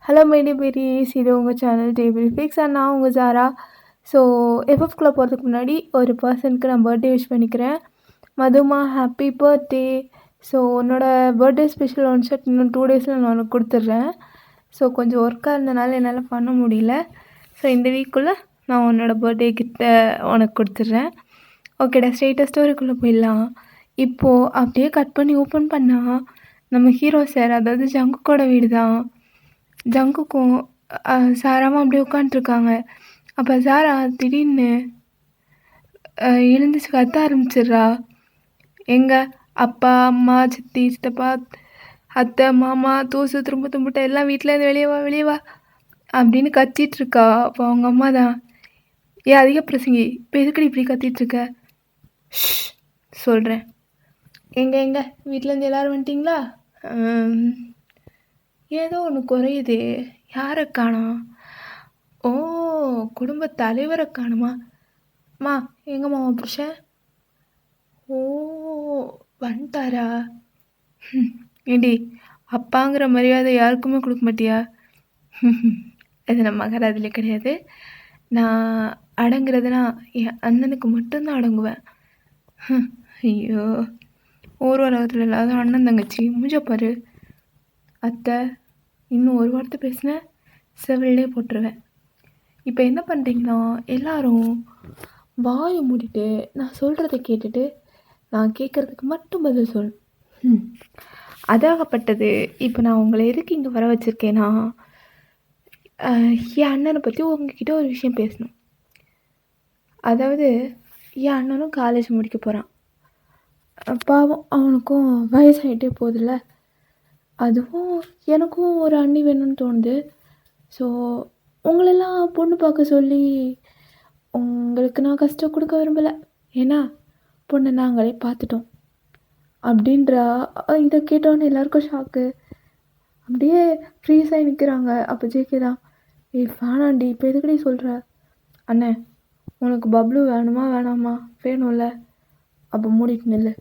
Hello mighty Paris, இது உங்கள் channel table fix and நான் உங்கள் ஜாரா. ஸோ எஃப்எஃப்குள்ளே போகிறதுக்கு முன்னாடி ஒரு பர்சனுக்கு நான் பர்த்டே விஷ் பண்ணிக்கிறேன். மதுமா, ஹாப்பி பர்த்டே. ஸோ உன்னோட பர்த்டே ஸ்பெஷல் ஒன் ஷர்ட் இன்னும் 2 டேஸில் நான் உனக்கு கொடுத்துட்றேன். ஸோ கொஞ்சம் ஒர்க்காக இருந்தனால என்னால் பண்ண முடியல. ஸோ இந்த வீக்குள்ளே நான் உன்னோட பர்த்டே கிஃப்ட்டை உனக்கு கொடுத்துட்றேன். ஓகேடா, ஸ்ட்ரெயிட்டாக ஸ்டோரிக்குள்ளே போயிடலாம். இப்போது அப்படியே கட் பண்ணி ஓப்பன் பண்ணால் நம்ம ஹீரோ சார், அதாவது ஜங்குக்கோட வீடு தான். ஜங்குக்கும் சாராவும் அப்படியே உட்காண்ட்ருக்காங்க. அப்போ சாரா திடீர்னு எழுந்துச்சு கத்த ஆரம்பிச்சிடுறா. எங்கள் அப்பா, அம்மா, சித்தி, சித்தப்பா, அத்தை, மாமா, தூசு, திரும்ப தும்பிட்ட எல்லாம் வீட்டிலேருந்து வெளியே வா வெளியே வா அப்படின்னு கத்திகிட்ருக்கா. அப்போ அவங்க அம்மா தான், ஏன் அதிக பிரசங்கி, இப்போ எதுக்கடி இப்படி கத்திகிட்ருக்க? சொல்கிறேன். எங்கே வீட்டிலேருந்து எல்லோரும் வந்துட்டிங்களா? ஏதோ ஒன்று குறையுதே, யாரை காணோம்? ஓ, குடும்ப தலைவரை காணுமா? மா, எங்கம்மா உன் புருஷன்? ஓ, வந்துட்டாரா? ஏண்டி, அப்பாங்கிற மரியாதை யாருக்குமே கொடுக்க மாட்டியா? அது நம்ம மகராதிலே கிடையாது. நான் அடங்குறதுனா என் அண்ணனுக்கு மட்டும்தான் அடங்குவேன். ஐயோ, ஒரு உலகத்தில் இல்லாத அண்ணன் தங்கச்சி மூஞ்ச பாரு. அத்தை, இன்னும் ஒரு வார்த்தை பேசினேன் செவிலே போட்டுருவேன். இப்போ என்ன பண்ணுறீங்கன்னா, எல்லாரும் வாயை மூடிட்டு நான் சொல்கிறத கேட்டுட்டு நான் கேட்குறதுக்கு மட்டும் பதில் சொல். அதாகப்பட்டது. இப்போ நான் உங்களை எதுக்கு இங்கே வர வச்சுருக்கேன்னா, என் அண்ணனை பற்றி உங்ககிட்ட ஒரு விஷயம் பேசணும். அதாவது என் அண்ணனும் காலேஜ் முடிக்க போகிறான். பாவம், அவனுக்கும் வயசாகிட்டே போகுதுல்ல. அதுவும் எனக்கும் ஒரு அண்ணி வேணும்னு தோணுது. ஸோ உங்களெல்லாம் பொண்ணு பார்க்க சொல்லி உங்களுக்கு நான் கஷ்டம் கொடுக்க விரும்பலை. ஏன்னா பொண்ணை நாங்களே பார்த்துட்டோம் அப்படின்றா. இதை கேட்டோன்னு எல்லாருக்கும் ஷாக்கு. அப்படியே ஃப்ரீஸாகி நிற்கிறாங்க. அப்போ ஜேகே தான், வேணாண்டி, இப்போ எதுக்கடி சொல்கிற? அண்ணே, உனக்கு பப்ளு வேணுமா வேணாமா? வேணும்ல, அப்போ மூடிட்டு நில்லு.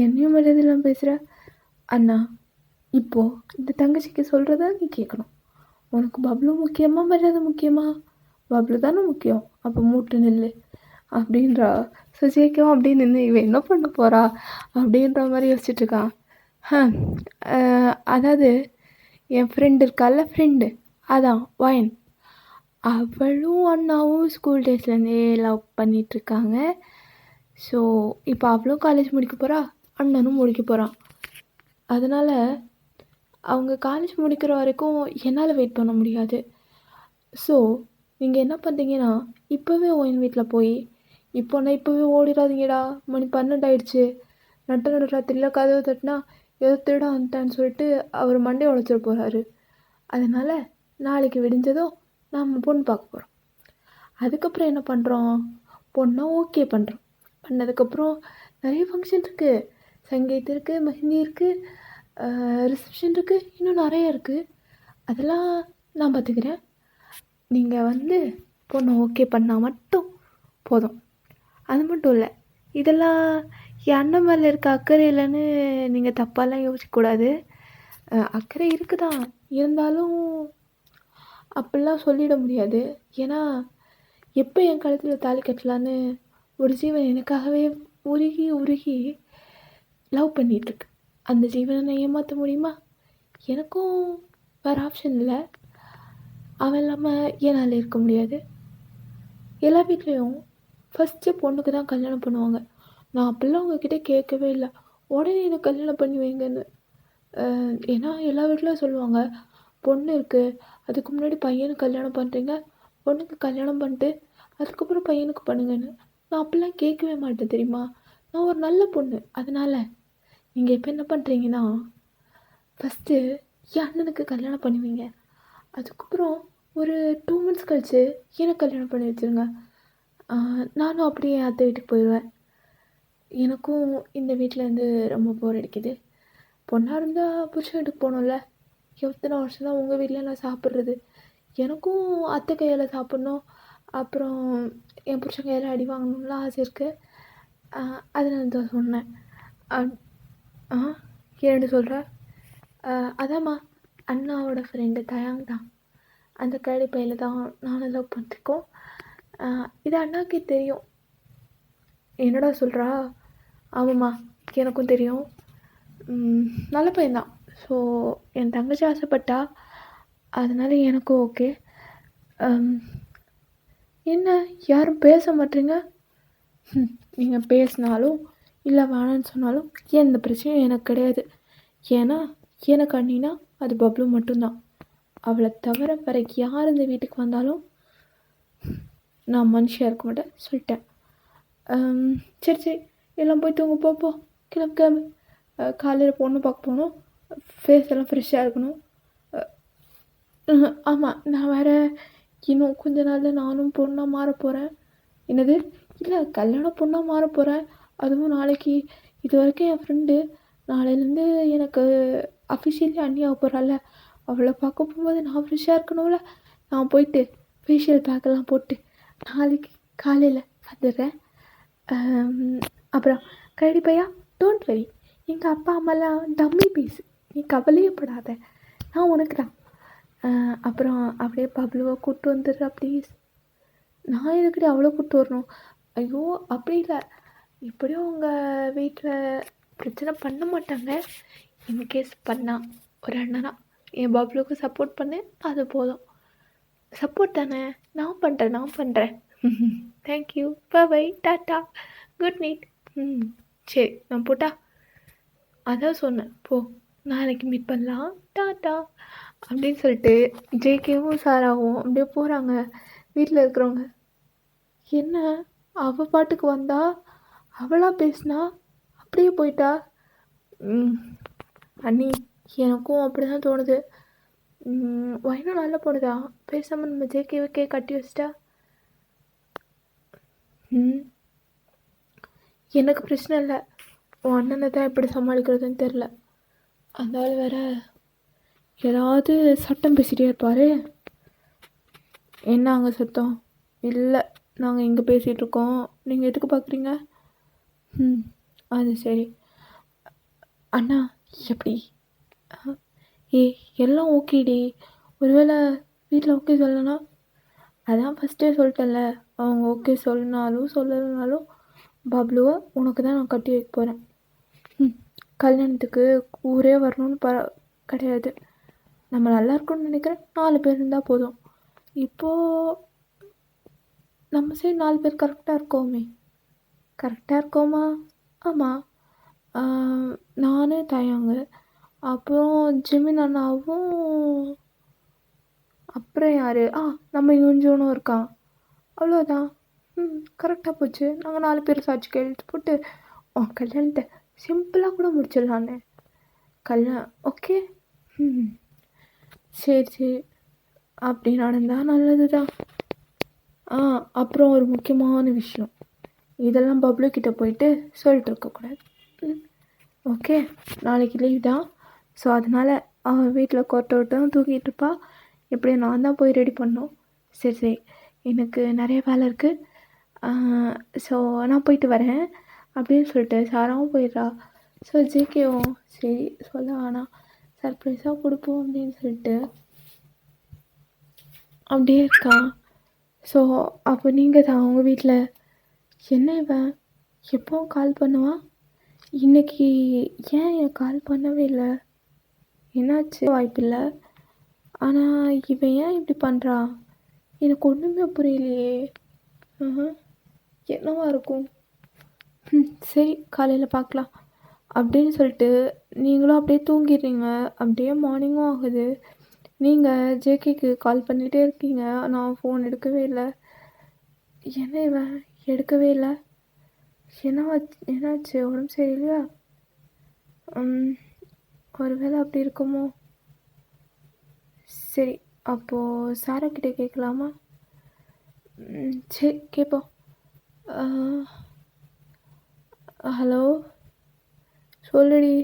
என்னையும் மரியாதையெல்லாம் பேசுகிற? அண்ணா, இப்போது இந்த தங்கச்சிக்கு சொல்கிறத நீ கேட்கணும். உனக்கு பப்ளு முக்கியமா மரியாதை முக்கியமா? பப்ளு தானே முக்கியம், அப்போ மூட்டு நெல் அப்படின்றா. ஸோ ஜேக்கவும் அப்படியே நின்று இவன் என்ன பண்ண போகிறா அப்படின்ற மாதிரி யோசிச்சுட்ருக்கான். அதாவது என் ஃப்ரெண்டு இருக்கால, ஃப்ரெண்டு அதான் வயன், அவளும் அண்ணாவும் ஸ்கூல் டேஸ்லேருந்தே லவ் பண்ணிகிட்ருக்காங்க. ஸோ இப்போ அவளும் காலேஜ் முடிக்க போகிறா, அண்ணனும் முடிக்க போகிறான். அதனால் அவங்க காலேஜ் முடிக்கிற வரைக்கும் என்னால் வெயிட் பண்ண முடியாது. ஸோ நீங்கள் என்ன பண்ணுறீங்கன்னா, இப்போவே என் வீட்டில் போய், இப்போவே ஓடிடாதீங்கடா, மணி 12 ஆயிடுச்சு, நடு ராத்திரியில் கதவு தட்டினா ஏதோ திருட வந்துட்டான்னு சொல்லிட்டு அவர் மண்டையை உழைச்சிட போகிறாரு. அதனால் நாளைக்கு விடிஞ்சதும் நாம் பொண்ணு பார்க்க போகிறோம். அதுக்கப்புறம் என்ன பண்ணுறோம், பொண்ணை ஓகே பண்ணுறோம். பண்ணதுக்கப்புறம் நிறைய ஃபங்க்ஷன் இருக்குது. சங்கீத் இருக்குது, மெஹந்தி இருக்குது, ரிசப்ஷன் இருக்குது, இன்னும் நிறைய இருக்குது. அதெல்லாம் நான் பார்த்துக்கிறேன். நீங்கள் பொண்ணை ஓகே பண்ணால் மட்டும் போதும். அது மட்டும் இல்லை, இதெல்லாம் என் அண்ணன் மேலே இருக்க அக்கறை இல்லைன்னு நீங்கள் தப்பாலாம் யோசிக்கக்கூடாது. அக்கறை இருக்குதான், இருந்தாலும் அப்படிலாம் சொல்லிட முடியாது. ஏன்னா எப்போ என் கழுத்தில் தாலி கட்டலான்னு ஒரு ஜீவன் எனக்காகவே உருகி உருகி லவ் பண்ணிகிட்ருக்கு. அந்த ஜீவனை நான் ஏமாற்ற முடியுமா? எனக்கும் வேறு ஆப்ஷன் இல்லை. அவன் இல்லாமல் என்னால் இருக்க முடியாது. எல்லா வீட்லேயும் ஃபஸ்ட்டு பொண்ணுக்கு தான் கல்யாணம் பண்ணுவாங்க. நான் அப்படிலாம் உங்ககிட்ட கேட்கவே இல்லை, உடனே எனக்கு கல்யாணம் பண்ணி வைங்கன்னு. ஏன்னா எல்லா வீட்லேயும் சொல்லுவாங்க, பொண்ணு இருக்குது, அதுக்கு முன்னாடி பையனுக்கு கல்யாணம் பண்ணுறீங்க, பொண்ணுக்கு கல்யாணம் பண்ணிட்டு அதுக்கப்புறம் பையனுக்கு பண்ணுங்கன்னு. நான் அப்படிலாம் கேட்கவே மாட்டேன் தெரியுமா. நான் ஒரு நல்ல பொண்ணு. அதனால் நீங்கள் இப்போ என்ன பண்ணுறீங்கன்னா, ஃபஸ்ட்டு என் அண்ணனுக்கு கல்யாணம் பண்ணுவீங்க, அதுக்கப்புறம் ஒரு 2 months கழித்து எனக்கு கல்யாணம் பண்ணி வச்சுருங்க. நானும் அப்படியே என் அத்தை வீட்டுக்கு போயிடுவேன். எனக்கும் இந்த வீட்டிலேருந்து ரொம்ப போர் அடிக்குது. பொண்ணாக இருந்தால் புருஷன் வீட்டுக்கு போகணும்ல. எத்தனை வருஷம் தான் உங்கள் வீட்டில் நான் சாப்பிட்றது? எனக்கும் அத்தை கையால் சாப்பிட்ணும், அப்புறம் என் புருஷன் கையால் அடி வாங்கணும்லாம் ஆசை இருக்குது. அதனால தான் சொன்னேன். ஏன்னு சொல்கிற? அதாம்மா, அண்ணாவோட ஃப்ரெண்டு தயாங் தான். அந்த கரடி பையில தான் நானும் லவ் பண்ணிருக்கோம். இது அண்ணாக்கே தெரியும். என்னடா சொல்கிறா? ஆமாம்மா, எனக்கும் தெரியும். நல்ல பையன்தான். ஸோ என் தங்கச்சி ஆசைப்பட்டா, அதனால எனக்கும் ஓகே. என்ன யாரும் பேச மாட்டீங்க? நீங்கள் பேசினாலும் இல்லை வேணான்னு சொன்னாலும் எந்த பிரச்சனையும் எனக்கு கிடையாது. ஏன்னா எனக்கு அண்ணினா அது பப்ளு மட்டும்தான். அவளை தவிர வேறு யார் இந்த வீட்டுக்கு வந்தாலும் நான் மனுஷியாக இருக்க மாட்டேன் சொல்லிட்டேன். சரி சரி, எல்லாம் போய் தூங்க போ, கிளம்பு கிளம்பு. காலையில் பொண்ணு பார்க்க போகணும், ஃபேஸ் எல்லாம் ஃப்ரெஷ்ஷாக இருக்கணும். ஆமாம், நான் வேறு இன்னும் கொஞ்ச நாளில் நானும் பொண்ணாக மாற போகிறேன். என்னது? இல்லை, கல்யாண பொண்ணாக மாற போகிறேன். அதுவும் நாளைக்கு. இது வரைக்கும் என் ஃப்ரெண்டு நாளையிலேருந்து எனக்கு அஃபிஷியலி அண்ணி ஆக போகிறாள். அவளை பார்க்க போகும்போது நான் ஃப்ரெஷ்ஷாக இருக்கணும்ல. நான் போயிட்டு ஃபேஷியல் பேக்கெல்லாம் போட்டு நாளைக்கு காலையில் வந்துடுறேன். அப்புறம் கரடி பையா, டோன்ட் வெரி, எங்கள் அப்பா அம்மாலாம் டம்மி பீஸ், நீ கவலையப்படாத, நான் உனக்கு தான். அப்புறம் அப்படியே பப்ளுவை கூப்பிட்டு வந்துடுறா ப்ளீஸ். நான் எதுக்கடி அவ்வளோ கூப்பிட்டு வரணும்? ஐயோ அப்படி இல்லை, இப்படியும் உங்கள் வீட்டில் பிரச்சனை பண்ண மாட்டாங்க. இன்கேஸ் பண்ணால் ஒரு அண்ணனா என் பப்ளுக்கு சப்போர்ட் பண்ணு, அது போதும். சப்போர்ட் தானே, நான் பண்ணுறேன். Thank you, bye, tata, good night. சரி, நான் போட்டா? அதான் சொன்னேன், போ, நாளைக்கு மீட் பண்ணலாம், டாட்டா அப்படின்னு சொல்லிட்டு ஜேகேவும் சாராவும் அப்படியே போகிறாங்க. வீட்டில் இருக்கிறவங்க, என்ன அவள் பாட்டுக்கு வந்தா, அவளாக பேசினா, அப்படியே போயிட்டா. அண்ணி, எனக்கும் அப்படி தான் தோணுது. வயனும் நல்லா போடுதா, பேசாமல் நம்ம ஜேகேவுக்கே கட்டி வச்சிட்டா. எனக்கு பிரச்சனை இல்லை, உன் அண்ணனை தான் எப்படி சமாளிக்கிறதுன்னு தெரில. அந்த ஆள் வேற ஏதாவது சட்டம் பேசிகிட்டே இருப்பார். என்ன அங்கே சத்தம்? இல்லை, நாங்கள் இங்கே பேசிகிட்டு இருக்கோம், நீங்கள் எதுக்கு பார்க்குறீங்க? அது சரி. அண்ணா எப்படி? எல்லாம் ஓகேடி. ஒருவேளை வீட்டில் ஓகே சொல்லனா? அதான் ஃபஸ்ட்டே சொல்லிட்டேன்ல, அவங்க ஓகே சொன்னாலும் சொல்லலைனாலும் பப்ளுவை உனக்கு தான் நான் கட்டி வைக்க போகிறேன். கல்யாணத்துக்கு ஊரே வரணும்னு கிடையாது. நம்ம நல்லா இருக்கணும்னு நினைக்கிறேன். 4 பேர் இருந்தால் போதும். இப்போது நம்ம சைடு 4 பேர் கரெக்டாக இருக்கோமா? ஆமாம், நான் தயாங்க, அப்புறம் ஜிமின் அண்ணாவும், அப்புறம் யார்? நம்ம யுஞ்சோனும் இருக்கான். அவ்வளோதான். கரெக்டாக போச்சு. நாங்கள் 4 பேர் சாட்சி கையெழுத்து போட்டு கல்யாணத்தை சிம்பிளாக கூட முடிச்சிடலான்னு. கல்யாணம் ஓகே. சரி, அப்படி நடந்தால் நல்லது தான். அப்புறம் ஒரு முக்கியமான விஷயம், இதெல்லாம் பப்ளு கிட்டே போயிட்டு சொல்லிட்டு இருக்கக்கூடாது. ஓகே, நாளைக்கு லீவ் தான். ஸோ அதனால் அவன் வீட்டில் கொட்டை விட்டு தான் தூக்கிட்டு இருப்பா. எப்படியும் நான் தான் போய் ரெடி பண்ணணும். சரி, எனக்கு நிறைய வேலை இருக்குது. ஸோ நான் போயிட்டு வரேன் அப்படின்னு சொல்லிட்டு சாராவும் போயிடுறா. ஸோ ஜேகேவும் சரி சொல்ல ஆனால் சர்ப்ரைஸாக கொடுப்போம் அப்படின்னு சொல்லிட்டு அப்படியே இருக்கா. ஸோ அப்போ நீங்கள் தான் அவங்க வீட்டில், என்ன இவன் எப்போவும் கால் பண்ணுவான், இன்றைக்கி ஏன் கால் பண்ணவே இல்லை, என்னாச்சு? வாய்ப்பில்லை. ஆனால் இவன் ஏன் இப்படி பண்ணுறான், எனக்கு ஒன்றுமே புரியலையே. என்னவா இருக்கும்? சரி, காலையில் பார்க்கலாம் அப்படின்னு சொல்லிட்டு நீங்களும் அப்படியே தூங்கிடுறீங்க. அப்படியே மார்னிங்கும் ஆகுது. நீங்கள் ஜேகேக்கு கால் பண்ணிகிட்டே இருக்கீங்க, நான் ஃபோன் எடுக்கவே இல்லை. என்ன இவன் எடுக்கவே இல்லை, என்னாச்சு? உடம்பு சரியில்லையா? ஒரு வேளை அப்படி இருக்குமோ? சரி, அப்போது சாராக்கிட்ட கேட்கலாமா? சரி, கேட்போம். ஹலோ, சொல்லுடி,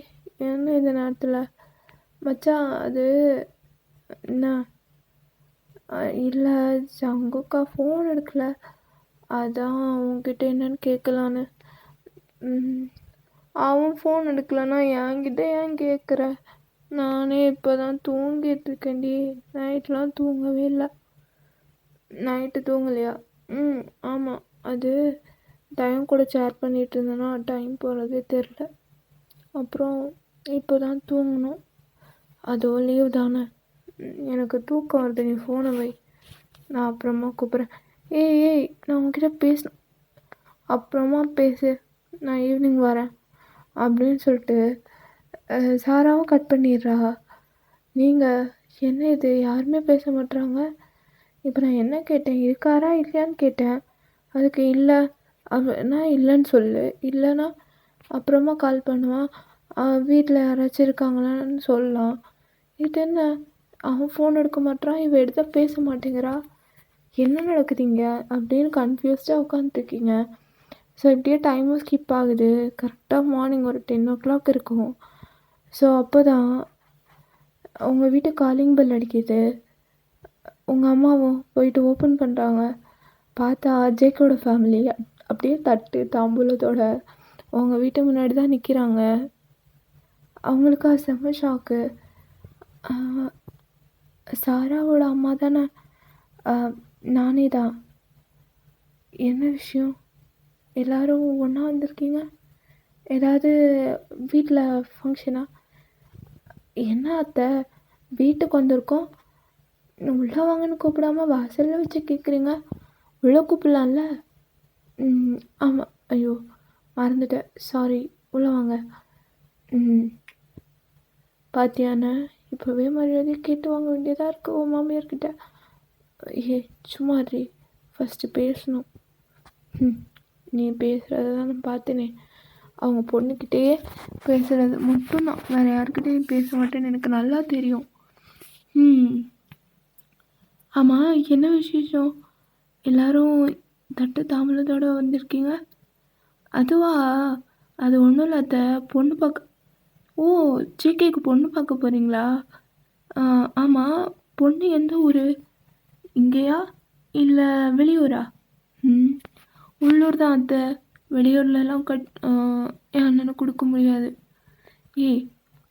என்ன இந்த நேரத்தில்? மச்சான், அது என்ன? இல்லை, ஜங்குக்கா ஃபோன் எடுக்கலை, அதான் உங்ககிட்ட என்னன்னு கேட்கலான்னு. அவன் ஃபோன் எடுக்கலைன்னா என்கிட்ட ஏன் கேட்குற? நானே இப்போ தான் தூங்கிட்டுருக்கேன்டி. நைட்லாம் தூங்கவே இல்லை. நைட்டு தூங்கலையா? ஆமாம். அது டைம் கூட ஷேர் பண்ணிகிட்டு இருந்தேன்னா டைம் போகிறதே தெரில. அப்புறம் இப்போ தான் தூங்கணும். அதுவும் லீவ் தானே. எனக்கு தூக்கம் வருது. நீ ஃபோனை வை, நான் அப்புறமா கூப்பிட்றேன். ஏய் நான் உங்ககிட்ட பேசணும். அப்புறமா பேசு, நான் ஈவினிங் வரேன் அப்படின்னு சொல்லிட்டு சாராவும் கட் பண்ணிடுறா. நீங்கள் என்ன இது, யாருமே பேச மாட்றாங்க. இப்போ நான் என்ன கேட்டேன், இருக்காரா இல்லையான்னு கேட்டேன். அதுக்கு இல்லை, நான் இல்லைன்னு சொல்லு, இல்லைன்னா அப்புறமா கால் பண்ணுவான், வீட்டில் யாராச்சும் இருக்காங்களான்னு சொல்லலாம். இது என்ன, அவன் ஃபோன் எடுக்க மாட்டான், இவன் எடுத்தால் பேச மாட்டேங்கிறா. என்ன நடக்குதுங்க அப்படின்னு கன்ஃபியூஸ்டாக உட்காந்துருக்கீங்க. ஸோ இப்படியே டைமும் ஸ்கிப் ஆகுது. கரெக்டாக மார்னிங் ஒரு 10 o'clock இருக்கும். ஸோ அப்போ தான் உங்கள் வீட்டு காலிங் பெல் அடிக்குது. உங்கள் அம்மாவும் போயிட்டு ஓப்பன் பண்ணுறாங்க. பார்த்தா ஜேக்கோட ஃபேமிலி அப்படியே தட்டு தாம்பூலத்தோட உங்கள் வீட்டு முன்னாடி தான் நிற்கிறாங்க. அவங்களுக்கா செம்ம ஷாக்கு. சாராவோட அம்மா தானே? நானே தான். என்ன விஷயம், எல்லோரும் ஒன்றா வந்திருக்கீங்க? ஏதாவது வீட்டில் ஃபங்க்ஷனா? என்ன அத்தை, வீட்டுக்கு வந்திருக்கோம், உள்ளே வாங்கன்னு கூப்பிடாம வாசலில் வச்சு கேட்குறீங்க. உள்ளே கூப்பிடலாம்ல? ஆமாம், ஐயோ மறந்துட்டேன், சாரி, உள்ளே வாங்க. பாத்தியாண்ணே, இப்போவே மரியாதையை கேட்டு வாங்க வேண்டியதாக இருக்குது உன் மாமியார்கிட்ட. சும்மா ரீ, ஃபஸ்ட்டு பேசணும். நீ பேசுகிறத தான் நான் பார்த்தேனே, அவங்க பொண்ணுக்கிட்டே பேசுகிறது மட்டும்தான், வேறு யாருக்கிட்டேயும் பேச மாட்டேன்னு எனக்கு நல்லா தெரியும். ஆமாம், என்ன விசேஷம்? எல்லோரும் தட்டு தாம்பூலத்தோடு வந்திருக்கீங்க. அதுவா, அது ஒன்றும் இல்லை அத்தை, பொண்ணு பார்க்க. ஓ, ஜேகேக்கு பொண்ணு பார்க்க போகிறீங்களா? ஆமாம். பொண்ணு எந்த ஊர்? இங்கேயா இல்லை வெளியூரா? உள்ளூர் தான் அத்தை. வெளியூர்லலாம் என் அண்ணனுக்கு கொடுக்க முடியாது.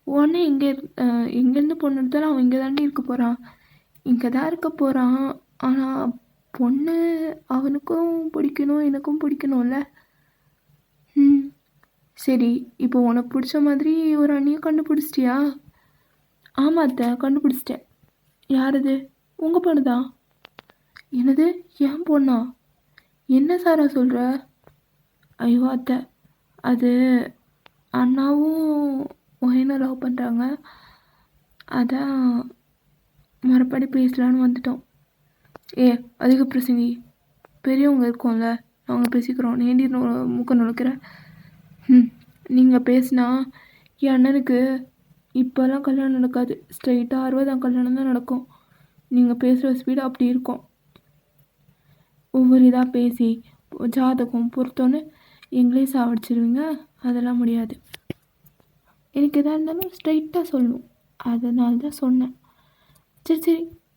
உடனே எங்கேருந்து பொண்ணு எடுத்தாலும் அவன் இங்கே தாண்டி இருக்க போகிறான், இங்கே தான் இருக்க போகிறான். ஆனால் பொண்ணு அவனுக்கும் பிடிக்கணும், எனக்கும் பிடிக்கணும்ல. சரி, இப்போ உனக்கு பிடிச்ச மாதிரி ஒரு அண்ணியும் கண்டுபிடிச்சிட்டியா? ஆமாம் அத்தை, கண்டுபிடிச்சிட்டேன். யார் அது? உங்கள் பொண்ணு தான். என்னது, ஏன் பொண்ணா? என்ன சாரா சொல்கிற? ஐயோ அத்தை, அது அண்ணாவும் ஒயனை லவ் பண்ணுறாங்க, அதான் மறுபடி பேசலான்னு வந்துட்டோம். அதிக பிரசங்கி, பெரியவங்க இருக்கோம்ல, நாங்கள் பேசிக்கிறோம், நேண்டி மூக்க நுழைக்கிற. நீங்கள் பேசினா என் அண்ணனுக்கு இப்போல்லாம் கல்யாணம் நடக்காது, ஸ்ட்ரைட்டாக 60ஆம் கல்யாணம் தான் நடக்கும். நீங்கள் பேசுகிற ஸ்பீடு அப்படி இருக்கும். ஒவ்வொரு இதாக பேசி ஜாதகம் பொறுத்தோன்னு எங்களே சாவடிச்சிருவீங்க, அதெல்லாம் முடியாது. எனக்கு எதாக இருந்தாலும் ஸ்ட்ரைட்டாக சொல்லணும், அதனால தான் சொன்னேன். சரி,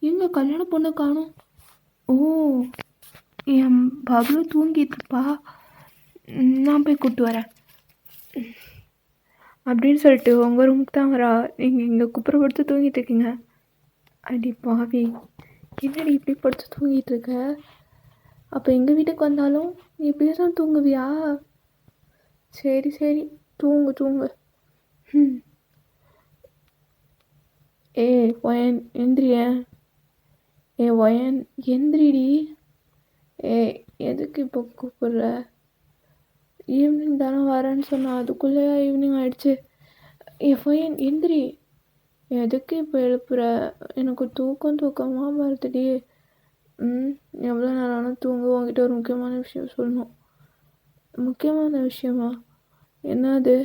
எங்கே கல்யாண பொண்ணை காணும்? ஓ, என் பப்ளு தூங்கிட்டுருப்பா, நான் போய் கூப்பிட்டு வரேன் அப்படின்னு சொல்லிட்டு உங்கள் ரூமுக்கு தான் வரா. நீங்கள் இங்கே குப்புற படுத்து தூங்கிட்டு இருக்கீங்க. அடி பாவி, என்னடி இப்படி படுத்து தூங்கிட்டு இருக்க? அப்போ எங்கள் வீட்டுக்கு வந்தாலும் நீ இப்படியே தான் தூங்குவியா? சரி, தூங்கு. ஒயன் எந்திரிய. ஒயன் எந்திரிடி. எதுக்கு இப்போ கூப்பிடுற? ஈவினிங் தானே வரேன்னு சொன்னால் அதுக்குள்ளேயா ஈவினிங் ஆகிடுச்சு. ஒயன் எந்திரி. எதுக்கு இப்போ எழுப்புற? எனக்கு தூக்கமாக வருதுடி. எவ்வளோ நேரம் தூங்கு, உங்ககிட்ட ஒரு முக்கியமான விஷயம் சொல்லணும். முக்கியமான விஷயமா? என்னது?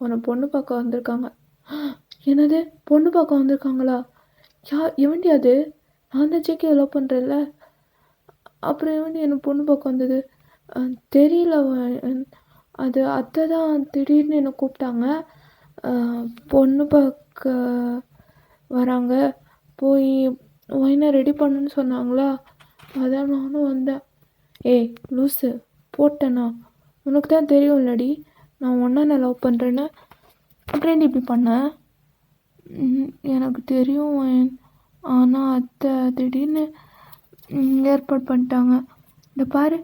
உன்னை பொண்ணு பார்க்க வந்திருக்காங்க. என்னது, பொண்ணு பார்க்க வந்திருக்காங்களா? எவன்டி அது? நான் தான் ஜேகே லவ் பண்ணுறேன்ல, அப்புறம் எவன்டி என்னை பொண்ணு பார்க்க வந்தது? தெரியல, அது அத்தை தான் திடீர்னு என்னை கூப்பிட்டாங்க, பொண்ணு பார்க்க வராங்க, போய் ஒயினை ரெடி பண்ணுன்னு சொன்னாங்களா, அதான் நானும் வந்தேன். லூஸு போட்டேண்ணா, உனக்கு தான் தெரியும் இல்லடி நான் ஒன்றா நான் லவ் பண்ணுறேன்னு, அப்புறம் இப்படி பண்ணேன். எனக்கு தெரியும் வயன். ஆனால் அத்தை திடீர்னு ஏற்பாடு பண்ணிட்டாங்க. இந்த பாரு,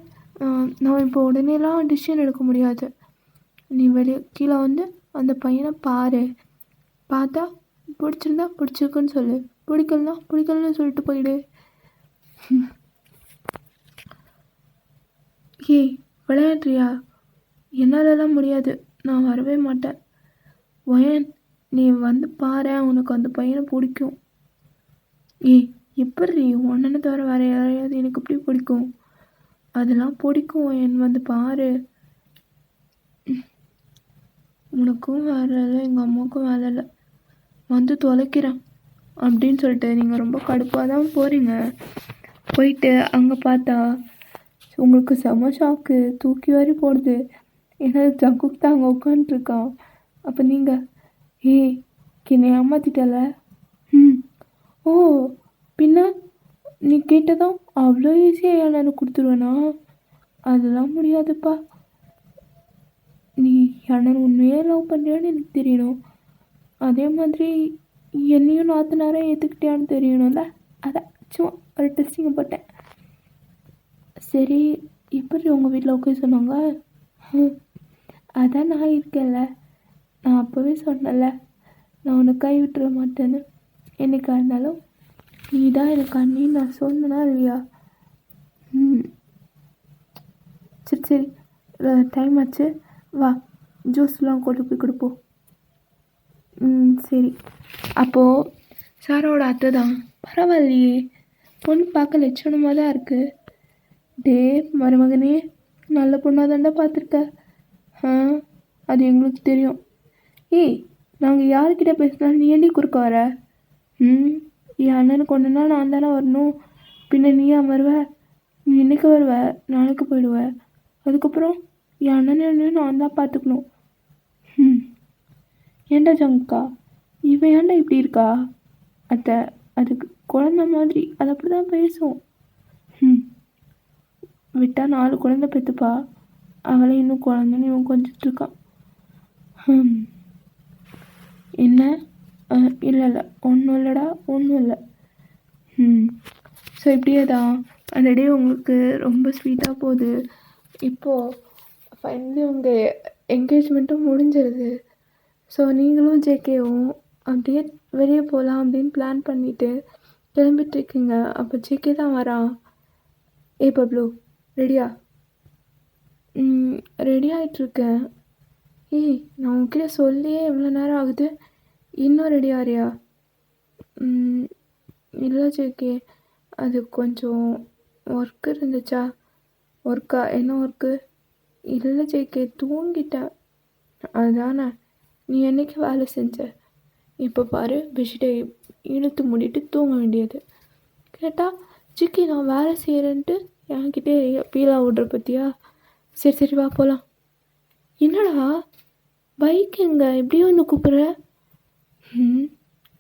நான் இப்போ உடனேலாம் டிசிஷன் எடுக்க முடியாது. நீ வெளியே கீழே வந்து அந்த பையனை பாரு. பார்த்தா பிடிச்சிருந்தா பிடிச்சிருக்குன்னு சொல்லு, பிடிக்கலனா பிடிக்கலன்னு சொல்லிட்டு போயிடு. ஏய், விளையாடுறியா? என்னாலலாம் முடியாது, நான் வரவே மாட்டேன். வயன், நீ வந்து பாரு, உனக்கு அந்த பையனை பிடிக்கும். ஏய், எப்படி உன்னனை தவிர வேறு யாரையாவது எனக்கு எப்படி பிடிக்கும்? அதெல்லாம் பிடிக்கும் வயன், வந்து பாரு. உனக்கும் வேலை இல்லை, எங்கள் அம்மாவுக்கும் வேலை இல்லை, வந்து தொலைக்கிறேன் அப்படின்னு சொல்லிட்டு நீங்கள் ரொம்ப கடுப்பாக தான் போகிறீங்க. போயிட்டு அங்கே பார்த்தா உங்களுக்கு செம ஷாக்கு, தூக்கி வாரி போடுது. ஏன்னா ஜங்குக் தான் அங்கே உட்காந்துருக்கான். அப்போ நீங்கள், ஏய் என்னை ஏமாத்திட்டல. ஓ, பின்ன நீ கேட்டதும் அவ்வளோ ஈஸியாக நான் கொடுத்துருவேனா? அதெல்லாம் முடியாதுப்பா. நீ அண்ணன் உண்மையே லவ் பண்ணுறியான்னு எனக்கு தெரியணும். அதே மாதிரி என்னையும் நாத்தனாராக ஏற்றுக்கிட்டியான்னு தெரியணும்ல. அதான் சும்மா ஒரு டெஸ்டிங்கை போட்டேன். சரி, எப்படி உங்கள் வீட்டில் ஓகே சொன்னாங்க? அதான் நான் இருக்கேன்ல, நான் அப்போவே சொன்னேன்ல, நான் உன்னை கை விட்டுற மாட்டேன்னு. என்னைக்கா இருந்தாலும் நீ தான் எனக்கு அண்ணின்னு நான் சொன்னேனா இல்லையா? சரி சரி, டைம் ஆச்சு, வா ஜூஸ்லாம் கொண்டு போய் கொடுப்போம். சரி. அப்போது சாரோட அத்தை தான், பரவாயில்லையே பொண்ணு பார்க்க லட்சணமாக தான் இருக்குது. டே மருமகனே, நல்ல பொண்ணாக தாண்டா பார்த்துருக்க. அது எங்களுக்கு தெரியும். ஏய், நாங்கள் யார்கிட்ட பேசினாலும் நீ ஏண்டி குறுக்க வர? என் அண்ணனுக்கு ஒன்றுனா நான் தானே வரணும். பின்ன நீயா வருவ? நீ இன்னைக்கு வருவ, நாளைக்கு போயிடுவ. அதுக்கப்புறம் என் அண்ணனையும் நான் தான் பார்த்துக்கணும். ஏண்டா ஜங்கா, இவன் ஏண்டா இப்படி இருக்கா? அத்தை, அதுக்கு குழந்த மாதிரி, அது அப்படி தான் பேசும். விட்டால் 4 குழந்தை பெற்றுப்பா. அவளை இன்னும் குழந்தைன்னு இவன் கொஞ்சிட்ருக்கான். என்ன? இல்லை இல்லை, ஒன்றும் இல்லைடா, ஒன்றும் இல்லை. ஸோ இப்படியே தான் அந்த டே உங்களுக்கு ரொம்ப ஸ்வீட்டாக போகுது. இப்போது ஃபைனலி உங்கள் என்கேஜ்மெண்ட்டும் முடிஞ்சிருது. ஸோ நீங்களும் ஜேகேவும் அப்படியே வெளியே போகலாம் அப்படின்னு பிளான் பண்ணிவிட்டு கிளம்பிட்டுருக்கீங்க. அப்போ ஜேகே தான் வரான். ஏ பப்ளு, ரெடியா? ரெடி ஆகிட்ருக்கேன். ஏய், நான் உங்ககிட்ட சொல்லியே எவ்வளோ நேரம் ஆகுது, இன்னும் ரெடி ஆறியா? இல்லை ஜேகே, அது கொஞ்சம் ஒர்க்கு இருந்துச்சா. ஒர்க்கா? என்ன ஒர்க்கு? இல்லை ஜேகே, தூங்கிட்டேன். அதுதானே, நீ என்றைக்கு வேலை செஞ்ச? இப்போ பாரு, பெட்ஷீட்டை இழுத்து மூடிட்டு தூங்க வேண்டியது. கேட்டால் ஜிக்கி நான் வேலை செய்கிறேன்ட்டு என்கிட்டே பீலா விட்ற பற்றியா? சரி சரி, வா போகலாம். என்னடா பைக் எங்கே, எப்படியோ வந்து கூப்பிட்ற?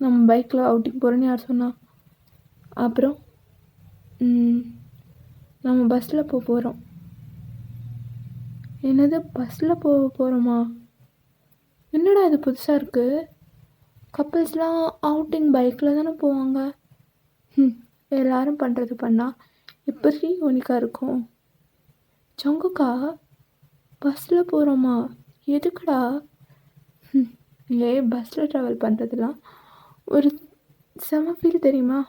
நம்ம பைக்கில் அவுட்டிங் போகிறேன்னு யார் சொன்னா? அப்புறம் நம்ம பஸ்ஸில் போகிறோம். என்னது, பஸ்ஸில் போகிறோமா? என்னடா இது புதுசாக இருக்குது. கப்பிள்ஸ்லாம் அவுட்டிங் பைக்கில் தானே போவாங்க. எல்லோரும் பண்ணுறது பண்ணால் எப்படி யூனிக்காக இருக்கும்? ஜங்குக்கா, பஸ்ஸில் போகிறோமா? எதுக்குடா? பஸ்ஸில் ட்ராவல் பண்ணுறதுலாம் ஒரு செம ஃபீல் தெரியுமா?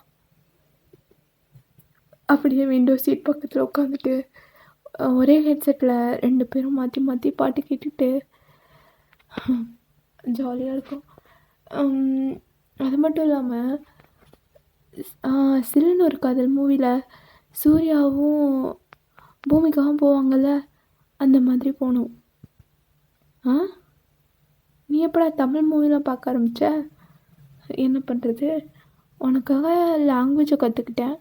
அப்படியே விண்டோ சீட் பக்கத்தில் உட்காந்துட்டு ஒரே ஹெட்செட்டில் 2 பேரும் மாற்றி மாற்றி பாட்டு கேட்டுட்டு ஜாலியாக இருக்கும். அது மட்டும் இல்லாமல் சில்லுன்னு ஒரு காதல் மூவியில் சூர்யாவும் பூமிகாவும் போவாங்கள்ல, அந்த மாதிரி போகணும். நீ எப்படா தமிழ் மூவிலாம் பார்க்க ஆரம்பித்த? என்ன பண்ணுறது, உனக்காக லாங்குவேஜை கற்றுக்கிட்டேன்.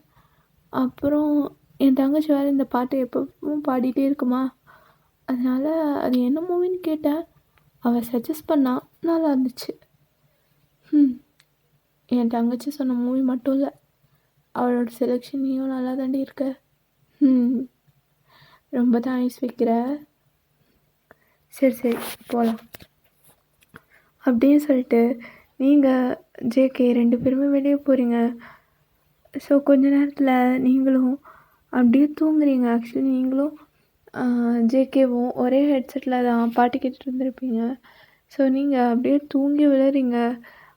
அப்புறம் என் தங்கச்சி வேறு இந்த பாட்டை எப்பவும் பாடிட்டே இருக்குமா, அதனால் அது என்ன மூவின்னு கேட்டேன். அவள் சஜஸ்ட் பண்ணா, நல்லா இருந்துச்சு. என் தங்கச்சி சொன்ன மூவி மட்டும் இல்லை, அவளோட செலெக்ஷனையும் நல்லா தாண்டி இருக்க. ரொம்ப தான் ஐஸ் வைக்கிற. சரி சரி, போகலாம் அப்படின்னு சொல்லிட்டு நீங்கள் ஜேகே 2 பேருமே வெளியே போகிறீங்க. ஸோ கொஞ்ச நேரத்தில் நீங்களும் அப்படியே தூங்குறீங்க. ஆக்சுவலி நீங்களும் ஜேகேவும் ஒரே ஹெட்செட்டில் தான் பாட்டு கேட்டுட்டு இருந்திருப்பீங்க. ஸோ நீங்கள் அப்படியே தூங்கி விழுறீங்க.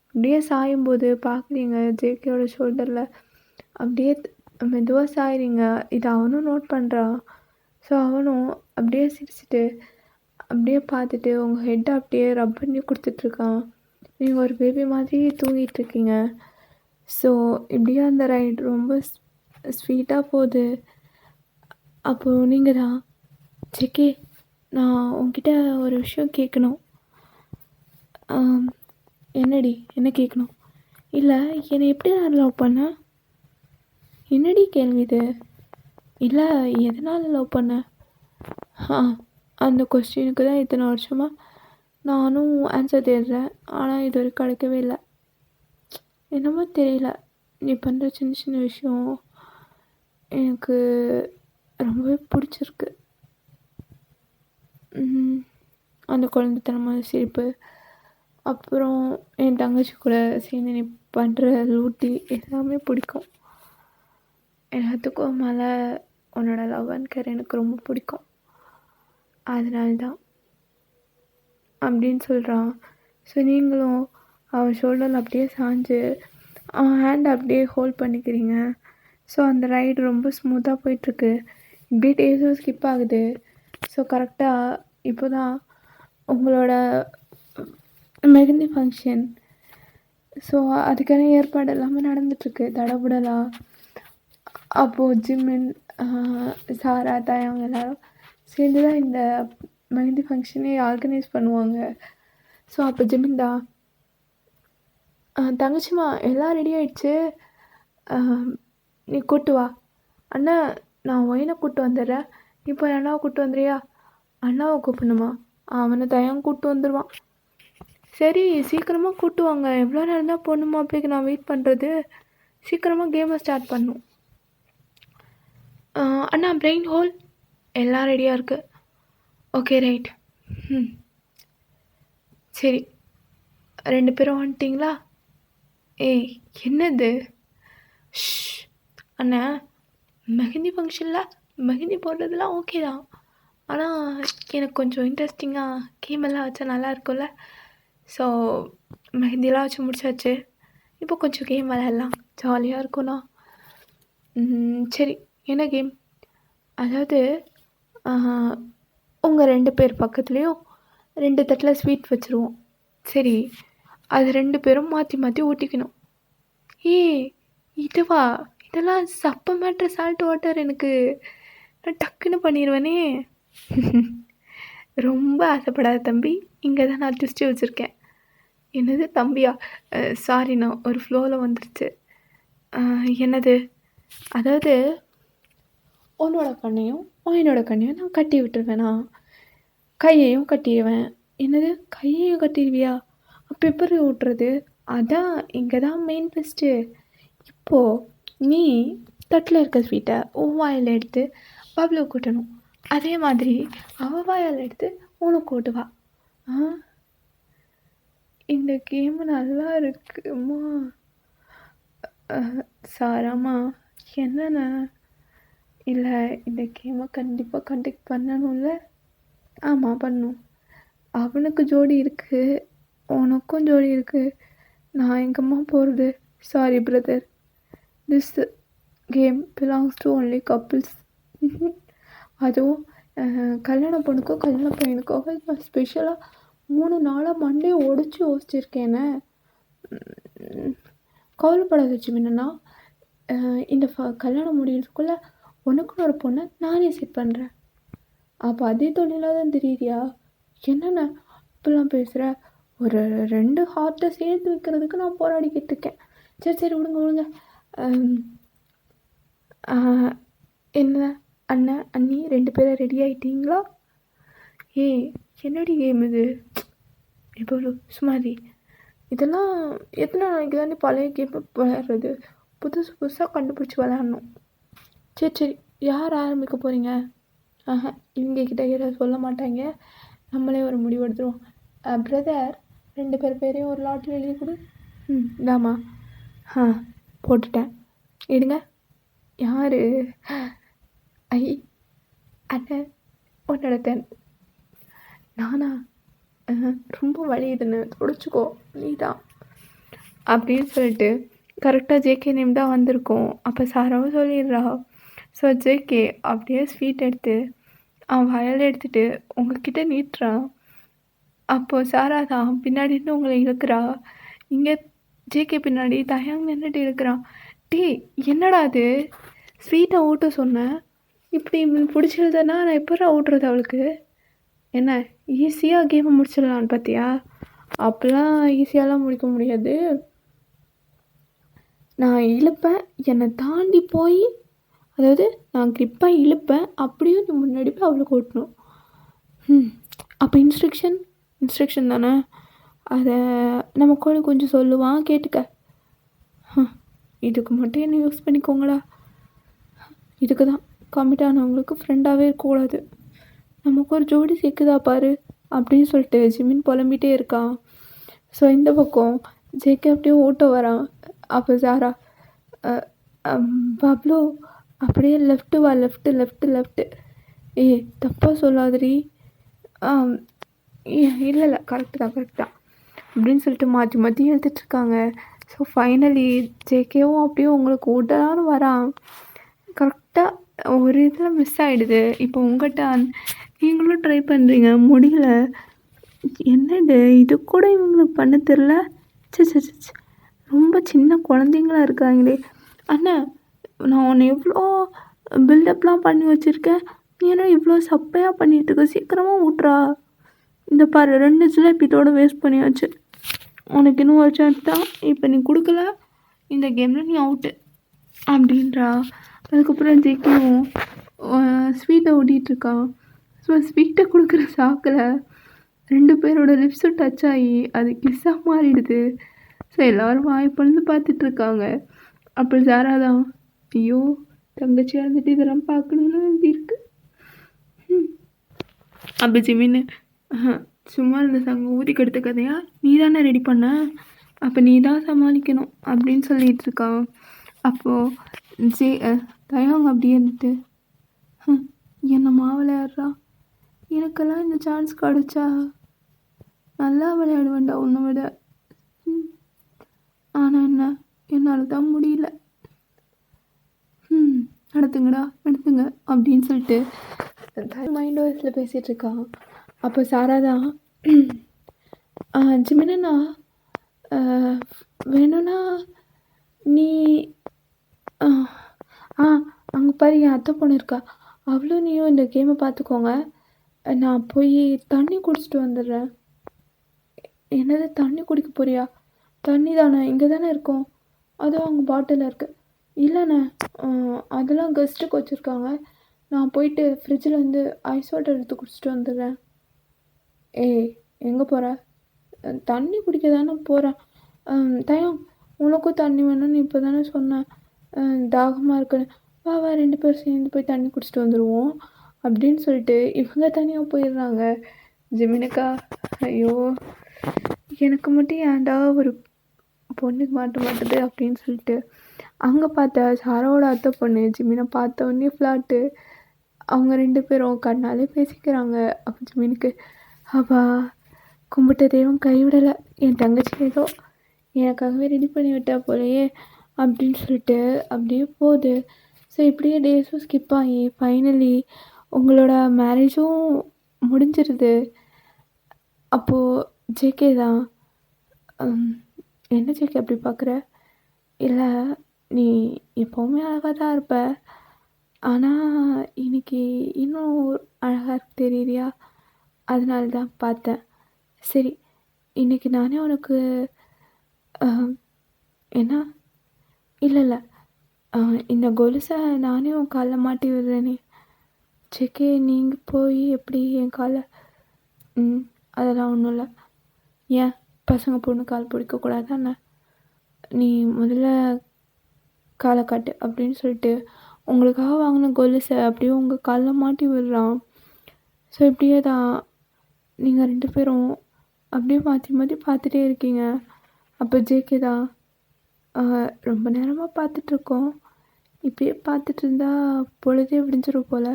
அப்படியே சாயும்போது பார்க்குறீங்க ஜேகேவோட ஷோல்டரில் அப்படியே மெதுவாக சாயிறீங்க. இதை அவனும் நோட் பண்ணுறான். ஸோ அவனும் அப்படியே சிரிச்சுட்டு அப்படியே பார்த்துட்டு உங்கள் ஹெட்டை அப்படியே ரப் பண்ணி கொடுத்துட்ருக்கான். நீங்கள் ஒரு பேபி மாதிரி தூங்கிட்டுருக்கீங்க. ஸோ இப்படியே அந்த ரைட் ரொம்ப ஸ்வீட்டாக போகுது. அப்போது நீங்கள் தான் ஜேகே, நான் உன்கிட்ட ஒரு விஷயம் கேட்கணும். என்னடி என்ன கேட்கணும்? இல்லை, என்னை எப்படி நான் லவ் பண்ண? என்னடி கேள்வி இது? இல்லை, எதனால் லவ் பண்ண? அந்த கொஸ்டினுக்கு தான் இத்தனை வருஷமாக நானும் ஆன்சர் தேடுறேன். ஆனால் இது வரைக்கும் கிடைக்கவே இல்லை. என்னமோ தெரியல, நீ பண்ணுற சின்ன சின்ன விஷயம் எனக்கு ரொம்பவே பிடிச்சிருக்கு. அந்த குழந்தைத்தனமான சிரிப்பு, அப்புறம் என் தங்கச்சி கூட சேர்ந்து நீ பண்ணுற லூட்டி எல்லாமே பிடிக்கும். எல்லாத்துக்கும் மேலே உன்னோட லவ் அண்ட் கேர் எனக்கு ரொம்ப பிடிக்கும். அதனால தான் அப்படின்னு சொல்கிறான். ஸோ நீங்களும் அவன் ஷோல்டரில் அப்படியே சாஞ்சு அவன் ஹேண்ட் அப்படியே ஹோல்ட் பண்ணிக்கிறீங்க. ஸோ அந்த ரைடு ரொம்ப ஸ்மூத்தாக போயிட்டுருக்கு. இப்படியே டேஸும் ஸ்கிப் ஆகுது. ஸோ கரெக்டாக இப்போ தான் உங்களோட மெஹந்தி ஃபங்க்ஷன். ஸோ அதுக்கான ஏற்பாடு எல்லாமே நடந்துகிட்ருக்கு தடபுடலாக. அப்போது ஜிம்மின், சாரா, தயங்க எல்லோரும் சேர்ந்து தான் இந்த மெஹந்தி ஃபங்க்ஷனே ஆர்கனைஸ் பண்ணுவாங்க. ஸோ அப்போ ஜிம்மின் தான், தங்கச்சிம்மா எல்லாம் ரெடி ஆகிடுச்சு, நீ கூட்டு வா. அண்ணா, நான் ஒயினை கூப்பிட்டு வந்துடுறேன், இப்போ அண்ணாவை கூப்பிட்டு வந்துடுறியா? அண்ணாவை கூப்பிடணுமா? அவனை தயம் கூப்பிட்டு வந்துடுவான். சரி, சீக்கிரமாக கூப்பிட்டு வாங்க. எவ்வளோ நேரம் தான் பொண்ணு மாப்பிள்ளைக்கு நான் வெயிட் பண்ணுறது? சீக்கிரமாக கேமை ஸ்டார்ட் பண்ணும். அண்ணா, பிரெயின் ஹோல் எல்லாம் ரெடியாக இருக்குது. Okay, right. சரி, 2 பேரும் வந்துட்டிங்களா? ஏய், என்னது? அண்ணா, மெஹந்தி ஃபங்க்ஷனில் மெஹந்தி போடுறதுலாம் ஓகே தான், ஆனால் எனக்கு கொஞ்சம் இன்ட்ரெஸ்டிங்காக கேமெல்லாம் வச்சா நல்லா இருக்கும்ல. ஸோ மெஹந்திலாம் வச்சு முடிச்சாச்சு. இப்போ கொஞ்சம் கேம் விளையாடலாம், ஜாலியாக இருக்கும்ண்ணா. சரி, என்ன கேம்? அதாவது உங்கள் 2 பேர் பக்கத்துலேயும் 2 தட்டில் ஸ்வீட் வச்சுருவோம். சரி, அது 2 பேரும் மாற்றி மாற்றி ஊட்டிக்கணும். இதுவா? இதெல்லாம் சப்ப மேட்ரு, சால்ட் வாட்டர். எனக்கு நான் டக்குன்னு பண்ணிடுவேனே. ரொம்ப ஆசைப்படாத தம்பி, இங்கே தான் நான் ட்விஸ்ட்டு வச்சுருக்கேன். என்னது தம்பியா? சாரிண்ணா, ஒரு ஃப்ளோவில் வந்துருச்சு. என்னது? அதாவது உன்னோட கண்ணையும் என்னோட கண்ணையும் நான் கட்டி விட்டுருவேண்ணா, கையையும் கட்டிடுவேன். என்னது, கையையும் கட்டிடுவியா? அப்போ எப்படி ஓட்டுறது? அதான் இங்கே தான் மெயின் ட்விஸ்ட்டு. இப்போது நீ தட்டில் இருக்க ஸ்வீட்டை உன் வாயில் எடுத்து பப்ளு கூட்டணும். அதே மாதிரி அவள் வாயால் எடுத்து உனக்கு கூட்டுவா. இந்த கேமு நல்லா இருக்குமா? சாராம்மா, என்னண்ணா? இல்லை, இந்த கேமை கண்டிப்பாக கண்டக்ட் பண்ணணும்ல? ஆமாம், பண்ணணும். அவனுக்கு ஜோடி இருக்குது, உனக்கும் ஜோடி இருக்குது. நான் எங்கம்மா போகிறது? Sorry brother, this game belongs to only couples. அதுவும் கல்யாண பொண்ணுக்கும் கல்யாண பையனுக்காக நான் ஸ்பெஷலாக 3 நாளாக மண்டையை உடச்சி யோசிச்சிருக்கேனே. கவலைப்படாத ஜிமின்னா, இந்த கல்யாணம் முடிகிறதுக்குள்ளே உனக்குன்னு ஒரு பொண்ணை நானே செட் பண்ணுறேன். அப்போ அதே தொழிலாக தான் தெரியுறியா? என்னென்ன இப்படிலாம் பேசுகிற? ஒரு 2 ஹார்ட்டை சேர்த்து வைக்கிறதுக்கு நான் போராடிக்கிட்டு இருக்கேன். சரி விடுங்க. என்ன அண்ணன் அண்ணி 2 பேரும் ரெடி ஆகிட்டீங்களா? என்னடி கேம் இது? இப்போ சுமாரி, இதெல்லாம் எத்தனை நாளைக்கு தான் பழைய கேம் விளையாடுறது? புதுசாக கண்டுபிடிச்சி விளையாடணும். சரி, யார் ஆரம்பிக்க போகிறீங்க? இவங்கக்கிட்ட யாராவது சொல்ல மாட்டாங்க, நம்மளே ஒரு முடிவு எடுத்துருவோம். பிரதர், 2 பேர் பேரையும் ஒரு லாட்டில் எழுதி கொடு. இந்தாம்மா. போட்டுட்டேன். எடுங்க. யார்? ஐ அண்ணன் உன்னோட நானா? ரொம்ப வலியுதுன்னு தொடச்சிக்கோ நீ தான் அப்படின்னு சொல்லிட்டு கரெக்டாக ஜேகே நேம் தான் வந்திருக்கோம். அப்போ சாராவும் சொல்லிடுறா. ஸோ ஜேகே அப்படியே ஸ்வீட் எடுத்து அவன் வயல் எடுத்துகிட்டு உங்ககிட்ட நீட்டுறான். அப்போது சாரா தான் பின்னாடின்னு உங்களை இழுக்கிறா. இங்கே ஜேகே பின்னாடி தயாங் நின்றுட்டு இழுக்கிறான். டே என்னடா அது ஸ்வீட்டை ஊட்ட சொன்னேன், இப்படி பிடிச்சிருந்தேன்னா நான் எப்போ ஊட்டுறது அவளுக்கு? என்ன ஈஸியாக கேமை முடிச்சிடலான்னு பார்த்தியா? அப்போலாம் ஈஸியாலாம் முடிக்க முடியாது. நான் இழுப்பேன், என்னை தாண்டி போய் அதாவது நான் கிரிப்பாக இழுப்பேன், அப்படியும் நீ முன்னாடி போய் அவளுக்கு ஓட்டணும். அப்போ இன்ஸ்ட்ரக்ஷன் தானே, அதை நம்ம கூட கொஞ்சம் சொல்லுவான் கேட்டுக்க. இதுக்கு மட்டும் என்ன யூஸ் பண்ணிக்கோங்களா. இதுக்கு தான் கமிட் ஆனவங்களுக்கு ஃப்ரெண்டாகவே இருக்கக்கூடாது. நமக்கு ஒரு ஜோடி சேர்க்குதா பாரு அப்படின்னு சொல்லிட்டு ஜிமின் புலம்பிகிட்டே இருக்கான். ஸோ இந்த பக்கம் ஜேகே அப்படியே ஓட்ட வரான். அப்போ சாரா பப்ளு அப்படியே லெஃப்ட்டு வா, லெஃப்ட்டு. தப்பாக சொல்லாதடி. இல்லை கரெக்டு தான் அப்படின்னு சொல்லிட்டு மாற்றி எழுதிட்டுருக்காங்க. ஸோ ஃபைனலி ஜேகேவும் அப்படியே உங்களுக்கு ஓட்டலான்னு வரான். கரெக்டாக ஒரு இதில் மிஸ் ஆகிடுது. இப்போ உங்கள்கிட்ட நீங்களும் ட்ரை பண்ணுறீங்க, முடியல. என்னது இது கூட இவங்களுக்கு பண்ண தெரில. சே ரொம்ப சின்ன குழந்தைங்களா இருக்காங்களே. அண்ணா நான் உன்னை எவ்வளோ பில்டப்லாம் பண்ணி வச்சுருக்கேன், நீ என்ன இவ்வளோ சப்பையாக பண்ணிகிட்டு இருக்க, சீக்கிரமாக ஊட்டுறா. இந்த பாரு 2 ஜிலேபியோட வேஸ்ட் பண்ணியாச்சு, உனக்கு இன்னும் ஒரு சான்ஸ் தான், இப்போ நீ கொடுக்கல இந்த கேமில் நீ அவுட்டு அப்படின்றா. அதுக்கப்புறம் ஜேகேவும் ஸ்வீட்டை ஓட்டிகிட்ருக்கான். ஸோ ஸ்வீட்டை கொடுக்குற சாக்கில் 2 பேரோட லிப்ஸும் டச் ஆகி அது கிஸ்ஸாக மாறிடுது. ஸோ எல்லோரும் வாய் பொழுது பார்த்துட்ருக்காங்க. அப்போ சாரா தான், ஐயோ தங்கச்சியாக இருந்துட்டு இதெல்லாம் பார்க்கணுன்னு எழுதியிருக்கு. அப்போ ஜிமின்னு சும்மா இருந்த சங்கம் ஊதி கெடுத்த கதையா நீ தானே ரெடி பண்ண, அப்போ நீ தான் சமாளிக்கணும் அப்படின்னு சொல்லிகிட்டு இருக்கான். அப்போது தயவாங்க அப்படியே இருந்துட்டு என்னம்மா விளையாடுறா, எனக்கெல்லாம் இந்த சான்ஸ் கிடச்சா நல்லா விளையாடுவேன்டா உன்னை விட. ஆனால் என்ன என்னால் தான் முடியல. நடத்துங்க அப்படின்னு சொல்லிட்டு மைண்ட் வாய்ஸில் பேசிகிட்டு இருக்கான். அப்போ சாரா தான், ஜிமினா வேணும்னா நீ அங்கே பாரு என் அத்தை பொண்ணு இருக்கா, அவ்வளோ நீயும் இந்த கேமை பார்த்துக்கோங்க, நான் போய் தண்ணி குடிச்சிட்டு வந்துடுறேன். என்னது தண்ணி குடிக்க போறியா? தண்ணி தானே, இங்கே தானே இருக்கோம், அதுவும் அங்கே பாட்டிலில் இருக்குது. இல்லைண்ணே அதெல்லாம் கெஸ்ட்டுக்கு வச்சுருக்காங்க, நான் போயிட்டு ஃப்ரிட்ஜில் வந்து ஐஸ் வாட்டர் எடுத்து குடிச்சிட்டு வந்துடுறேன். எங்கே போகிற? தண்ணி குடிக்க தானே போகிறேன். தயம் உனக்கும் தண்ணி வேணும்னு இப்போ தானே சொன்னேன், தாகமாக இருக்குன்னு. வா 2 பேர் சேர்ந்து போய் தண்ணி குடிச்சிட்டு வந்துடுவோம் அப்படின்னு சொல்லிட்டு இவங்க தனியாக போயிடுறாங்க. ஜிமினுக்கா ஐயோ எனக்கு மட்டும் ஏன்டா ஒரு பொண்ணுக்கு மாட்டுது அப்படின்னு சொல்லிட்டு அங்கே பார்த்தா சாராவோட அத்தை பொண்ணு ஜிமினை பார்த்த உடனே ஃப்ளாட்டு. அவங்க 2 பேரும் கண்ணாலே பேசிக்கிறாங்க. அப்போ ஜிமினுக்கு அப்பா கும்பிட்ட தெய்வம் கைவிடலை, என் தங்கச்சி ஏதோ எனக்காகவே ரெடி பண்ணி விட்டா போலையே அப்படின்னு சொல்லிட்டு அப்படியே போகுது. ஸோ இப்படியே டேஸும் ஸ்கிப் ஆகி ஃபைனலி உங்களோட மேரேஜும் முடிஞ்சிருது. அப்போது ஜேகே தான், என்ன ஜேகே அப்படி பார்க்குற? இல்லை நீ எப்போவுமே அழகாக தான் இருப்ப, ஆனால் இன்னைக்கு இன்னும் அழகாக இருக்கு தெரியலையா, அதனால தான் பார்த்தேன். சரி இன்றைக்கி நானே உனக்கு என்ன இல்லை இந்த கொலுசை நானே உன் காலில் மாட்டி விடுறேனே. ஜேகே நீங்கள் போய் எப்படி என் காலை? அதெல்லாம் ஒன்றும் இல்லை. ஏன் பசங்க பொண்ணு கால் பிடிக்கக்கூடாதாண்ணே? நீ முதல்ல காலை காட்டு அப்படின்னு சொல்லிட்டு உங்களுக்காக வாங்கின கொலுசை அப்படியே உங்கள் காலில் மாட்டி விடுறான். ஸோ இப்படியே தான் நீங்கள் 2 பேரும் அப்படியே மாற்றி மாற்றி பார்த்துட்டே இருக்கீங்க. அப்போ ஜேகே தான், ரொம்ப நேரமாக பார்த்துட்ருக்கோம். இப்படியே பார்த்துட்டு இருந்தா பொழுதே விடிஞ்சிரும் போல.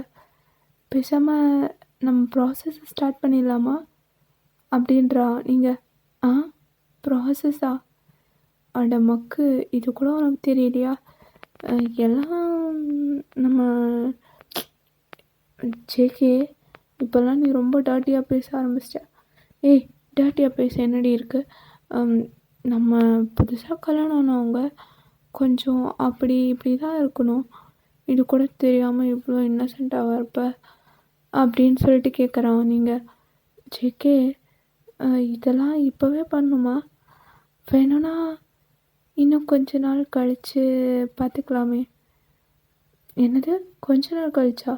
பேசாமல் நம்ம ப்ராசஸை ஸ்டார்ட் பண்ணிடலாமா அப்படின்றா. நீங்கள் ஆ ப்ராசஸா? அட மக்கு, இது கூட உனக்கு தெரியலையா? எல்லாம் நம்ம ஜேகே, இப்போல்லாம் நீ ரொம்ப டாட்டியாக பேச ஆரம்பிச்சிட்ட. ஏய், டாட்டியாக பேச என்னடி இருக்குது? நம்ம புதுசாக கல்யாணம் ஆனவங்க கொஞ்சம் அப்படி இப்படி தான் இருக்கணும். இது கூட தெரியாமல் இவ்வளோ இன்னசென்ட்டாக இருப்ப அப்படின்னு சொல்லிட்டு கேட்குறான். நீங்கள் ஜேகே, இதெல்லாம் இப்போவே பண்ணணுமா? வேணும்னா இன்னும் கொஞ்ச நாள் கழித்து பார்த்துக்கலாமே. என்னது கொஞ்ச நாள் கழிச்சா?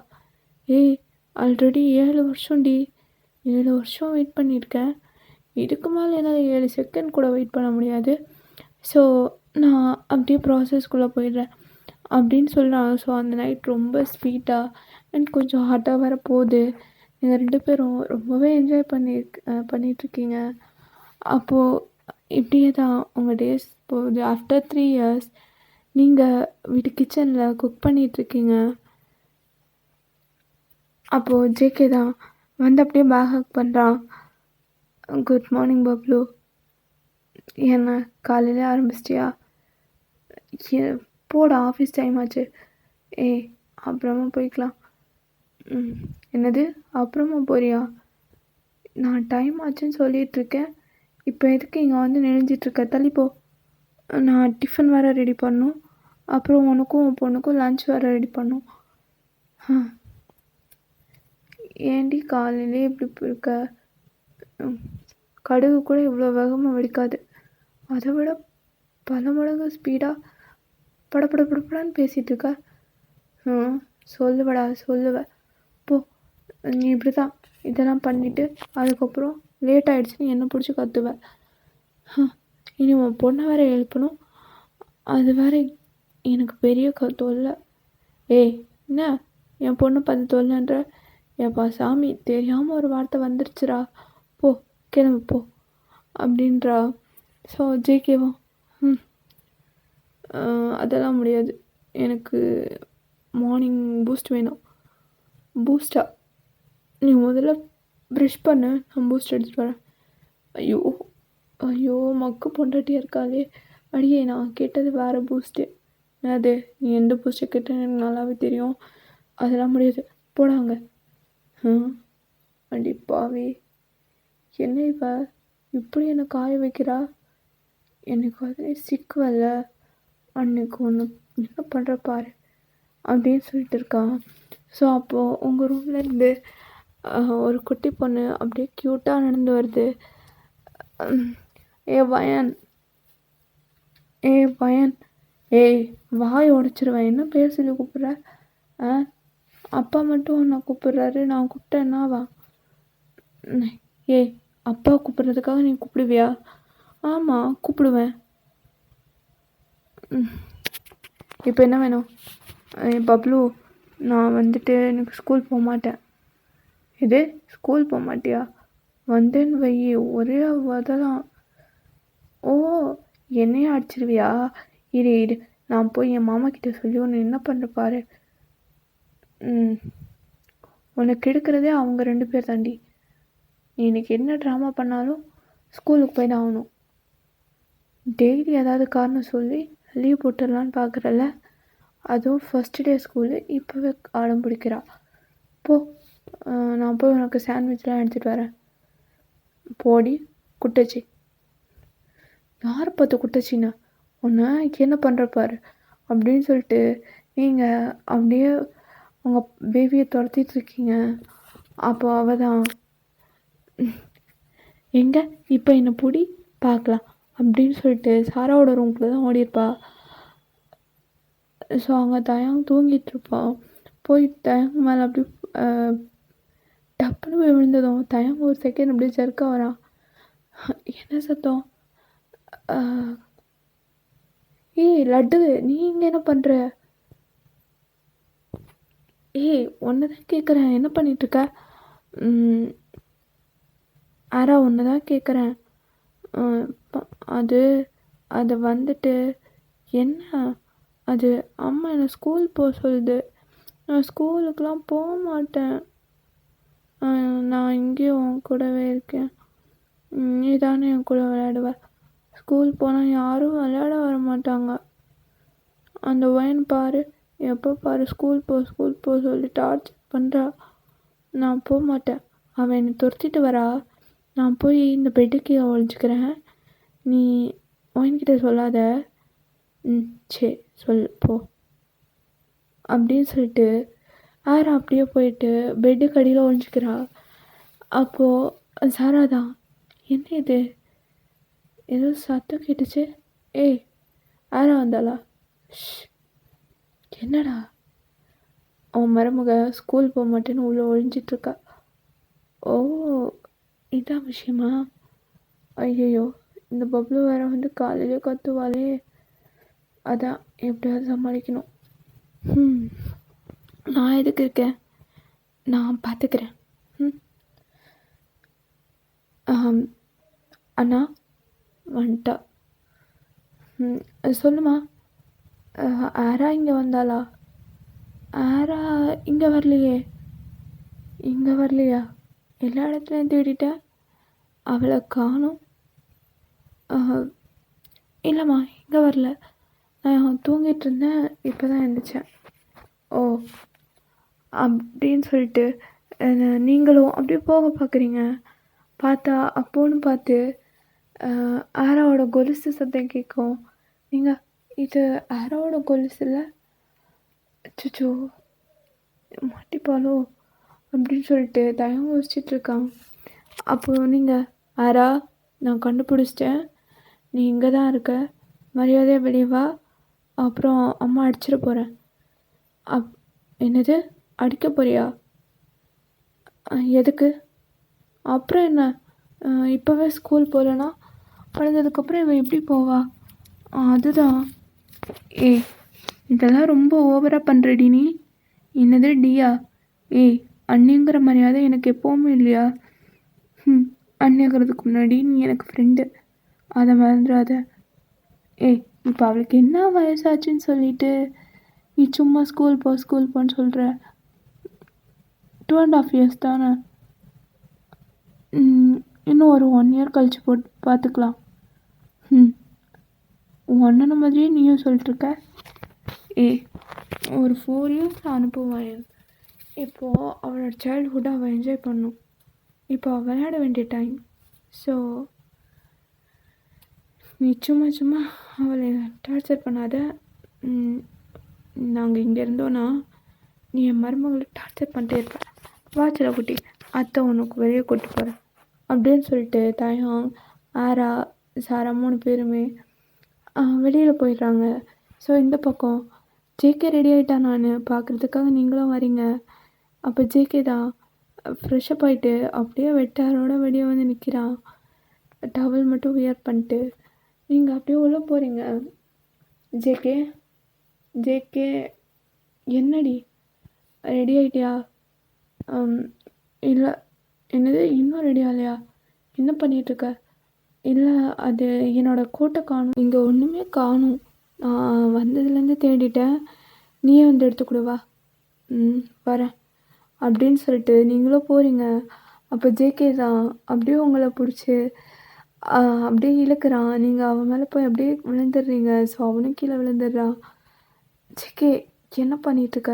ஏய், ஆல்ரெடி 7 வருஷம்டி. 7 வருஷம் வெயிட் பண்ணியிருக்கேன். இதுக்கு மேலே என்னால் 7 செகண்ட் கூட வெயிட் பண்ண முடியாது. ஸோ நான் அப்படியே ப்ராசஸ்குள்ளே போயிடுறேன் அப்படின்னு சொல்கிறாங்க. ஸோ அந்த நைட் ரொம்ப ஸ்வீட்டாக அண்ட் கொஞ்சம் ஹாட்டாக வர போகுது. நீங்கள் 2 பேரும் ரொம்பவே என்ஜாய் பண்ணிகிட்ருக்கீங்க. அப்போது இப்படியே தான் உங்கள் டேஸ் போகுது. ஆஃப்டர் 3 இயர்ஸ் நீங்கள் வீட்டு கிச்சனில் குக் பண்ணிகிட்ருக்கீங்க. அப்போது ஜேகே தான் வந்து அப்படியே பேக் ஹக் பண்ணுறான். Good morning Bablu. என்ன காலையிலே ஆரம்பிச்சிட்டியா? போடா, ஆஃபீஸ் டைம் ஆச்சு. ஏய், அப்புறமா போய்க்கலாம். என்னது அப்புறமா போறியா? நான் டைம் ஆச்சுன்னு சொல்லிகிட்ருக்கேன். இப்போ எதுக்கு இங்கே வந்து நெளிஞ்சிட்ருக்க? தள்ளிப்போ. நான் டிஃபன் வேறு ரெடி பண்ணணும். அப்புறம் உனக்கும் உன் பொண்ணுக்கும் லன்ச் வேறு ரெடி பண்ணணும். ஏண்டி காலையிலே இப்படி இருக்க? கடுகு கூட இவ்வளோ வேகமாக வெடிக்காது. அதை விட பல மடங்கு ஸ்பீடாக படப்படப்படப்படான்னு பேசிகிட்டு இருக்க. சொல்லுவேன். போ, நீ இப்படி தான் இதெல்லாம் பண்ணிவிட்டு அதுக்கப்புறம் லேட் ஆகிடுச்சுன்னு என்னை பிடிச்சி கத்துவேன். இனி உன் பொண்ணை வேறு எழுப்பணும். அது வேறு எனக்கு பெரிய தொல்லை. ஏய், என்ன என் பொண்ணை பார்த்து தொல்லைன்ற? ஏப்பா சாமி, தெரியாமல் ஒரு வார்த்தை வந்துருச்சுரா. போ, கிளம்பு போ அப்படின்றா. ஸோ ஜேகேவும் அதெல்லாம் முடியாது, எனக்கு மார்னிங் பூஸ்ட் வேணும். பூஸ்டா? நீ முதல்ல ப்ரஷ் பண்ணு, நான் பூஸ்ட் எடுத்துகிட்டு வரேன். ஐயோ மக்கு பொண்டாட்டியாக இருக்காளே. அடியே, நான் கேட்டது வேறு பூஸ்ட்டு. அது நீ எந்த பூஸ்ட்டை கேட்டேன்னு எனக்கு நல்லாவே தெரியும். அதெல்லாம் முடியாது, போடாங்க. அடி பாவி, என்ன இவ இப்படி என்னை காய வைக்கிறா? எனக்கு அதே சிக்குவல்ல, அன்னைக்கு ஒன்று என்ன பண்ணுற பாரு அப்படின்னு சொல்லிட்டு இருக்கான். ஸோ அப்போது உங்கள் ரூம்லேருந்து ஒரு குட்டி பொண்ணு அப்படியே க்யூட்டாக நடந்து வருது. ஏ வயன், ஏய் வாய் உடைச்சிருவேன். என்ன பேர் சொல்லி கூப்பிட்ற? அப்பா மட்டும் உன்னை கூப்பிட்றாரு, நான் கூப்பிட்டேன் என்னவா? ஏய், அப்பா கூப்பிட்றதுக்காக நீ கூப்பிடுவியா? ஆமாம், கூப்பிடுவேன். இப்போ என்ன வேணும்? பப்ளு, நான் வந்துட்டு எனக்கு ஸ்கூல் போக மாட்டேன். இது ஸ்கூல் போக மாட்டியா? வந்தேன்னு வை, ஒரே அதெல்லாம். ஓ, என்னையே அடிச்சிருவியா? இரு, நான் போய் என் மாமா கிட்டே சொல்லி ஒன்று என்ன பண்ணுற பாரு. உனக்கு எடுக்கிறதே அவங்க 2 பேர் தாண்டி. நீ இன்னைக்கு என்ன ட்ராமா பண்ணாலும் ஸ்கூலுக்கு போய் தான் ஆகணும். டெய்லி ஏதாவது காரணம் சொல்லி லீவ் போட்டுடலான்னு பார்க்குறல்ல, அதுவும் ஃபஸ்ட் டே ஸ்கூலு இப்போவே ஆடம் பிடிக்கிறா. போ, நான் போய் உனக்கு சாண்ட்விச்லாம் எடுத்துகிட்டு வரேன். போடி குட்டச்சி. யாரை பார்த்து குட்டச்சின்னா? ஒன்று என்ன பண்ணுற பாரு அப்படின்னு சொல்லிட்டு நீங்கள் அப்படியே உங்கள் பேபியை துரத்திட்டுருக்கீங்க. அப்போ அவள் தான், எங்கே இப்போ என்னை பிடி பார்க்கலாம் அப்படின்னு சொல்லிட்டு சாராவோட ரூம்குள்ளே தான் ஓடிருப்பா. ஸோ அங்கே தயங்க தூங்கிட்டுருப்பான். போய் தயங்க மேலே அப்படி டப்புன்னு போய் விழுந்ததும் தயங்க ஒரு செகண்ட் அப்படியே ஜர்க்காக வரான். என்ன சத்தம்? ஏய் லட்டு, நீ இங்கே என்ன பண்ணுற? ஏய், ஒன்று தான் கேட்குறேன், என்ன பண்ணிகிட்ருக்க? ஆரா ஒன்று தான் கேட்குறேன். அது அது வந்துட்டு என்ன அது அம்மா என்னை ஸ்கூல் போக சொல்லுது. நான் ஸ்கூலுக்கெலாம் போக மாட்டேன். நான் இங்கேயும் உன் கூடவே இருக்கேன். நீ தானே என் கூட விளையாடுவ. ஸ்கூல் போனால் யாரும் விளையாட வர மாட்டாங்க. அந்த ஒயின் பாரு, எப்போ பாரு ஸ்கூல் போ சொல்லி டார்ச்சர் பண்ணுறா. நான் போக மாட்டேன். அவன் என்னை துரத்திட்டு வரா. நான் போய் இந்த பெட்டுக்கு ஒழிஞ்சிக்கிறேன். நீ ஒயின்கிட்ட சொல்லாத. சரி சொல் போ அப்படின்னு சொல்லிட்டு ஆரா அப்படியே போயிட்டு பெட்டுக்கு அடியில் ஒழிஞ்சிக்கிறா. அப்போது சாரா தான், என்ன இது ஏதோ சத்தம் கேட்டுச்சு. ஏய் ஆரா வந்தாளா? என்னடா அவன் மருமக ஸ்கூல் போக மாட்டேன்னு உள்ளே ஒழிஞ்சிட்ருக்கா. ஓ இதான் விஷயமா? ஐயோ இந்த பப்ளு வேற வந்து காலையிலே கத்துவாளே. அதான் எப்படியாவது சமாளிக்கணும். நான் எதுக்கு இருக்கேன், நான் பார்த்துக்கிறேன். அண்ணா வந்துட்டா. சொல்லுமா. ஆரா இங்கே வந்தாளா? ஆரா இங்கே வரலையே. இங்கே வரலையா? எல்லா இடத்துலையும் தேடிட்டேன், அவளை காணோம். இல்லைம்மா இங்கே வரல, நான் தூங்கிட்டு இருந்தேன், இப்போ தான் எழுந்திரிச்சேன். ஓ அப்படின்னு சொல்லிட்டு நீங்களும் அப்படியே போக பார்க்குறீங்க. பார்த்தா அப்போன்னு பார்த்து ஆராவோட கொலுசு சத்தம் கேட்கும். நீங்கள் இது ஆராவோட கொலுசு இல்லை? அச்சோ மாட்டிப்பாலோ அப்படின்னு சொல்லிட்டு தயவு யோசிச்சுட்ருக்கான். அப்போது நீங்கள் ஆரா நான் கண்டுபிடிச்சிட்டேன், நீ இங்கே தான் இருக்க, மரியாதையாக வெளியே வா, அப்புறம் அம்மா அடிச்சிட போகிறேன். என்னது அடிக்க போறியா? எதுக்கு? அப்புறம் என்ன, இப்போவே ஸ்கூல் போகலன்னா வளர்ந்ததுக்கப்புறம் இவன் எப்படி போவா? அதுதான். ஏய் இதெல்லாம் ரொம்ப ஓவராக பண்ணுறடி நீ. என்னது டியா? ஏய் அண்ணிங்கிற மரியாதை எனக்கு எப்போவுமே இல்லையா? அண்ணிங்கிறதுக்கு முன்னாடி நீ எனக்கு ஃப்ரெண்டு, அதை மறந்துடாத. ஏய் இப்போ அவளுக்கு என்ன வயசாச்சுன்னு சொல்லிட்டு நீ சும்மா ஸ்கூல் போன்னு சொல்கிற. 2.5 years தானே, இன்னும் ஒரு 1 year கழிச்சு பார்த்துக்கலாம். உன் அண்ணனை மாதிரியே நீயும் சொல்லிட்டுருக்க. ஒரு 4 years அனுப்புவான். இப்போது அவளோட சைல்ட்ஹுட்டை அவள் என்ஜாய் பண்ணும். இப்போ அவள் விளையாட வேண்டிய டைம். ஸோ நீ சும்மா அவளை டார்ச்சர் பண்ணாத. நாங்கள் இங்கே இருந்தோன்னா நீ என் மருமகளை டார்ச்சர் பண்ணிட்டே இருப்பேன். வாச்சல குட்டி, அத்தை உனக்கு வெளியே கூட்டு போகிறேன் அப்படின்னு சொல்லிட்டு தாயம் ஆரா சாரா 3 பேருமே வெளியில் போயிடுறாங்க. ஸோ இந்த பக்கம் ஜேகே ரெடி ஆகிட்டா. நான் பார்க்குறதுக்காக நீங்களும் வரீங்க. அப்போ ஜேகே தான் ஃப்ரெஷ்ஷப் ஆகிட்டு அப்படியே வெட்டாரோட வெளியே வந்து நிற்கிறான். டவல் மட்டும் வியர் பண்ணிட்டு நீங்கள் அப்படியே உள்ளே போகிறீங்க. ஜேகே என்னடி ரெடி ஆகிட்டியா? இல்லை. என்னது இன்னும் ரெடி ஆகலையா? என்ன பண்ணிகிட்ருக்க? இல்லை அது என்னோடய கோட்டை காணும், இங்கே ஒன்றுமே காணும். நான் வந்ததுலேருந்து தேடிட்டேன், நீயே வந்து எடுத்துக்கூடவா? வரேன் அப்படின்னு சொல்லிட்டு நீங்களும் போகிறீங்க. அப்போ ஜேகே தான் அப்படியே உங்களை பிடிச்சி அப்படியே இழுக்கிறான். நீங்கள் அவன் மேலே போய் அப்படியே விழுந்துடுறீங்க. ஸோ அவனும் கீழே விழுந்துடுறான். ஜேகே என்ன பண்ணிகிட்ருக்க?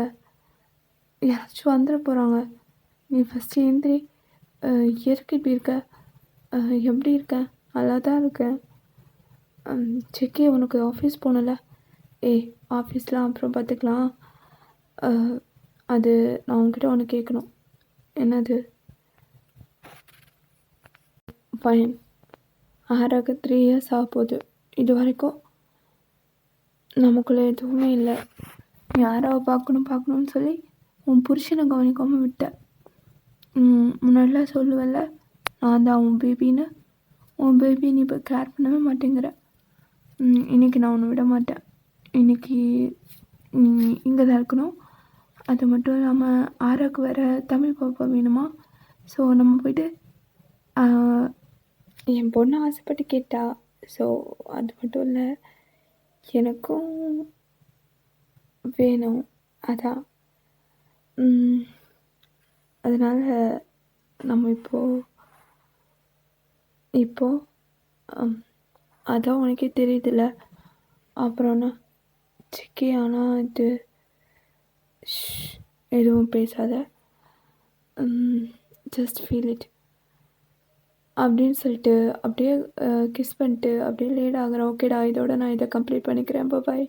யாராச்சும் வந்துட போகிறாங்க. நீ ஃபஸ்ட்டு எந்திரி. எதுக்கு இப்படி இருக்க? எப்படி இருக்க? நல்லா தான் இருக்கேன். ஜேகே உனக்கு ஆஃபீஸ் போகணும்ல? ஆஃபீஸ்லாம் அப்புறம் பார்த்துக்கலாம். அது நான் உங்ககிட்ட ஒன்று கேட்கணும். என்னது? ஃபைன். ஆராக 3 years ஆக போகுது. இது வரைக்கும் நமக்குள்ளே எதுவுமே இல்லை. நீ ஆராவை பார்க்கணும்னு சொல்லி உன் புருஷனை கவனிக்காமல் விட்ட. முன்னாடிலாம் சொல்லுவல்ல, நான் தான் உன் பேபின்னு. உன் பேபி நீ இப்போ கேர் பண்ணவே மாட்டேங்கிற. இன்றைக்கி நான் ஒன்று விட மாட்டேன். இன்றைக்கி நீ இங்கே தான் இருக்கணும். அது மட்டும் இல்லாமல் ஆராக்கு வேறு தமிழ் பாப்பா வேணுமா? ஸோ நம்ம போய்ட்டு ஆ, என் பொண்ணு ஆசைப்பட்டு கேட்டா. ஸோ அது மட்டும் இல்ல. எனக்கும் வேணும். அதான். ம். அதனால நம்ம இப்போ அம் அதான் உனக்கே தெரியுதுல்ல. அப்புறம் என்ன? சிக்கி ஆனா இது எதுவும் பேசாத. ஜஸ்ட் ஃபீல் இட் அப்படின்னு சொல்லிட்டு அப்படியே கிஸ் பண்ணிட்டு அப்படியே லேட் ஆகுறேன். ஓகேடா, இதோட நான் இதை கம்ப்ளீட் பண்ணிக்கிறேன். பாய்.